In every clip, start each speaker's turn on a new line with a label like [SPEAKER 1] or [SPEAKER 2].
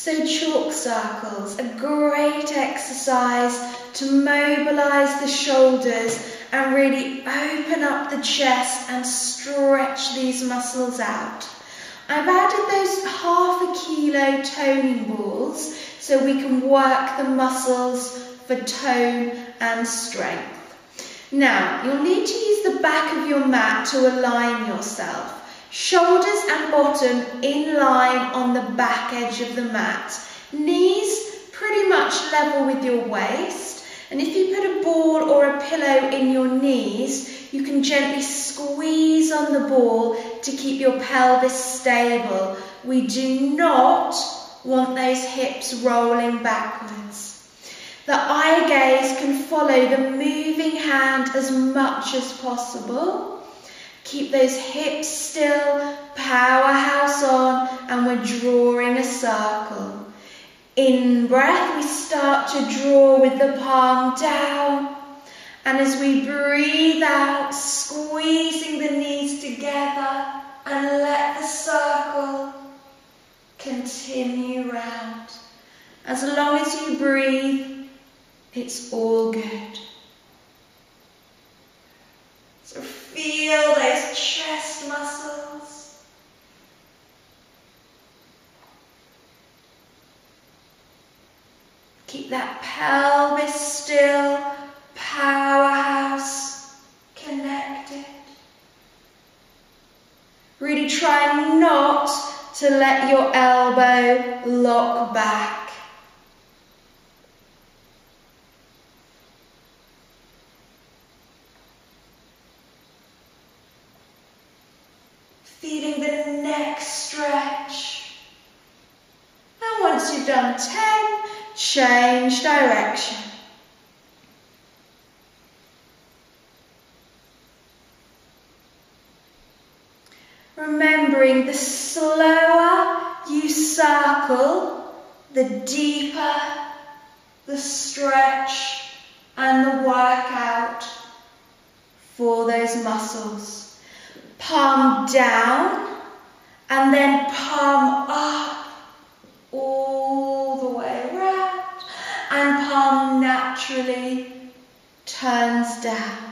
[SPEAKER 1] So chalk circles, a great exercise to mobilise the shoulders and really open up the chest and stretch these muscles out. I've added those ½ kilo toning balls so we can work the muscles for tone and strength. Now, you'll need to use the back of your mat to align yourself. Shoulders and bottom in line on the back edge of the mat. Knees pretty much level with your waist. And if you put a ball or a pillow in your knees, you can gently squeeze on the ball to keep your pelvis stable. We do not want those hips rolling backwards. The eye gaze can follow the moving hand as much as possible. Keep those hips still, powerhouse on, and we're drawing a circle. In breath, we start to draw with the palm down. And as we breathe out, squeezing the knees together and let the circle continue round. As long as you breathe, it's all good. So feel those chest muscles. Keep that pelvis still, powerhouse connected. Really try not to let your elbow lock back. Feeling the neck stretch. And once you've done 10, change direction. Remembering the slower you circle, the deeper the stretch and the workout for those muscles. Palm down and then palm up all the way around, and palm naturally turns down.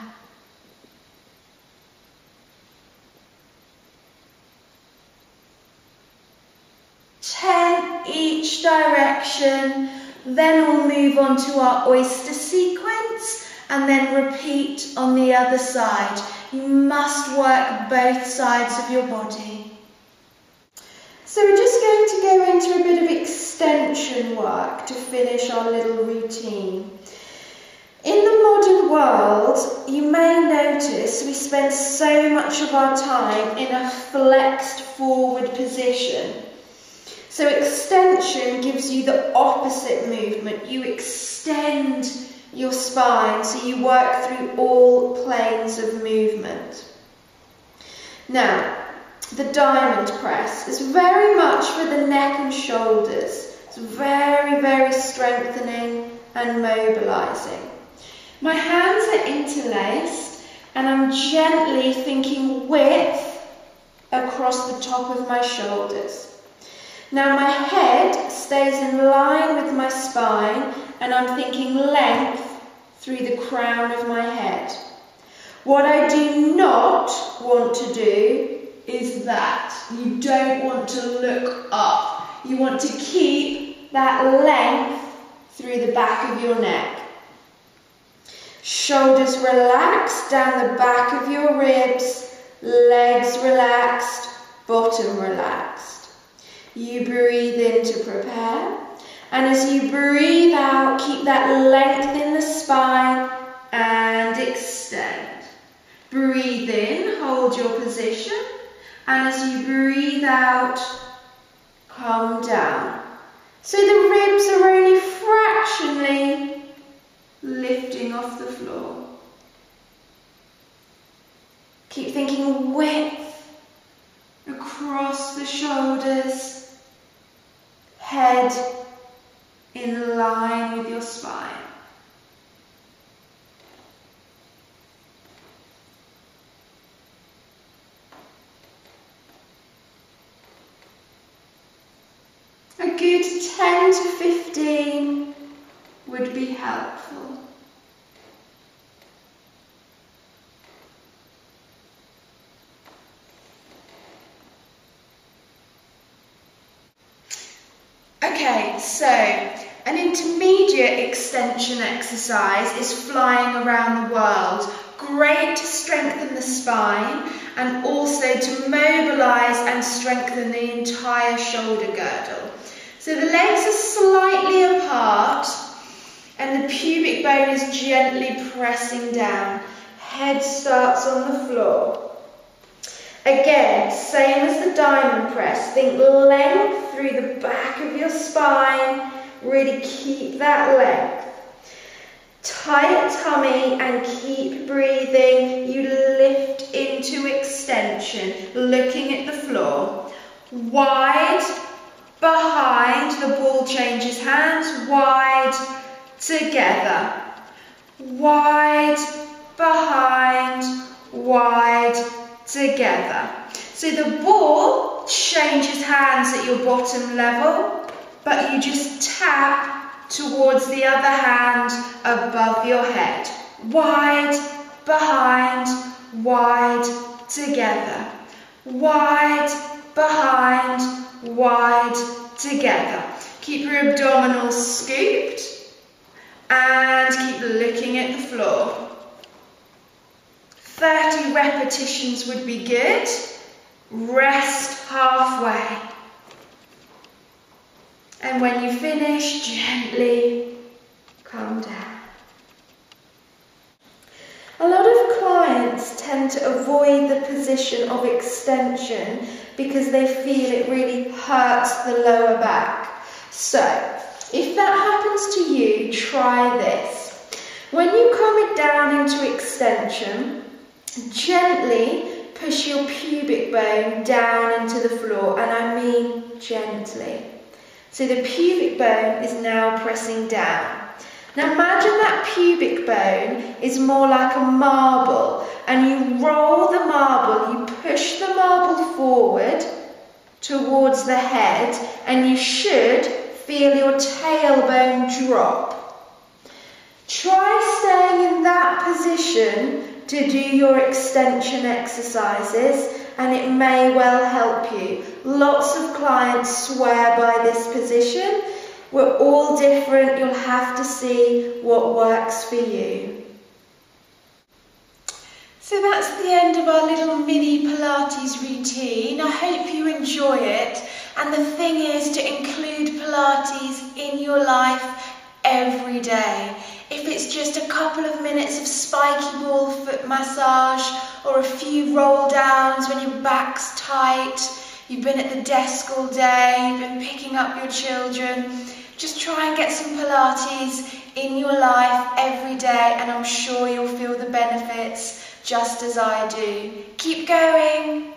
[SPEAKER 1] Each direction, then we'll move on to our oyster sequence and then repeat on the other side. You must work both sides of your body. So we're just going to go into a bit of extension work to finish our little routine. In the modern world, you may notice we spend so much of our time in a flexed forward position. So extension gives you the opposite movement. You extend your spine, so you work through all planes of movement. Now, the diamond press is very much for the neck and shoulders. It's very, very strengthening and mobilizing. My hands are interlaced and I'm gently thinking width across the top of my shoulders. Now my head stays in line with my spine and I'm thinking length through the crown of my head. What I do not want to do is that. You don't want to look up. You want to keep that length through the back of your neck. Shoulders relaxed down the back of your ribs, legs relaxed, bottom relaxed. You breathe in to prepare, and as you breathe out, keep that length in the spine and extend. Breathe in, hold your position, and as you breathe out, come down. So the ribs are only fractionally lifting off the floor. Keep thinking width across the shoulders, head in line with your spine. A good 10 to 15 would be helpful. Okay, so an intermediate extension exercise is flying around the world. Great to strengthen the spine and also to mobilise and strengthen the entire shoulder girdle. So the legs are slightly apart and the pubic bone is gently pressing down. Head starts on the floor. Again, same as the diamond press, think length through the back of your spine, really keep that length. Tight tummy and keep breathing, you lift into extension, looking at the floor. Wide, behind, the ball changes hands, wide, together. Wide, behind, wide, together. So the ball changes hands at your bottom level, but you just tap towards the other hand above your head. Wide, behind, wide, together. Wide, behind, wide, together. Keep your abdominals scooped and keep looking at the floor. 30 repetitions would be good. Rest halfway. And when you finish, gently come down. A lot of clients tend to avoid the position of extension because they feel it really hurts the lower back. So, if that happens to you, try this. When you come down into extension, gently push your pubic bone down into the floor, and I mean gently. So the pubic bone is now pressing down. Now imagine that pubic bone is more like a marble, and you roll the marble, you push the marble forward towards the head, and you should feel your tailbone drop. Try staying in that position to do your extension exercises, and it may well help you. Lots of clients swear by this position. We're all different. You'll have to see what works for you. So that's the end of our little mini Pilates routine. I hope you enjoy it. And the thing is to include Pilates in your life every day. If it's just a couple of minutes of spiky ball foot massage or a few roll downs when your back's tight, you've been at the desk all day, you've been picking up your children, just try and get some Pilates in your life every day, and I'm sure you'll feel the benefits just as I do. Keep going.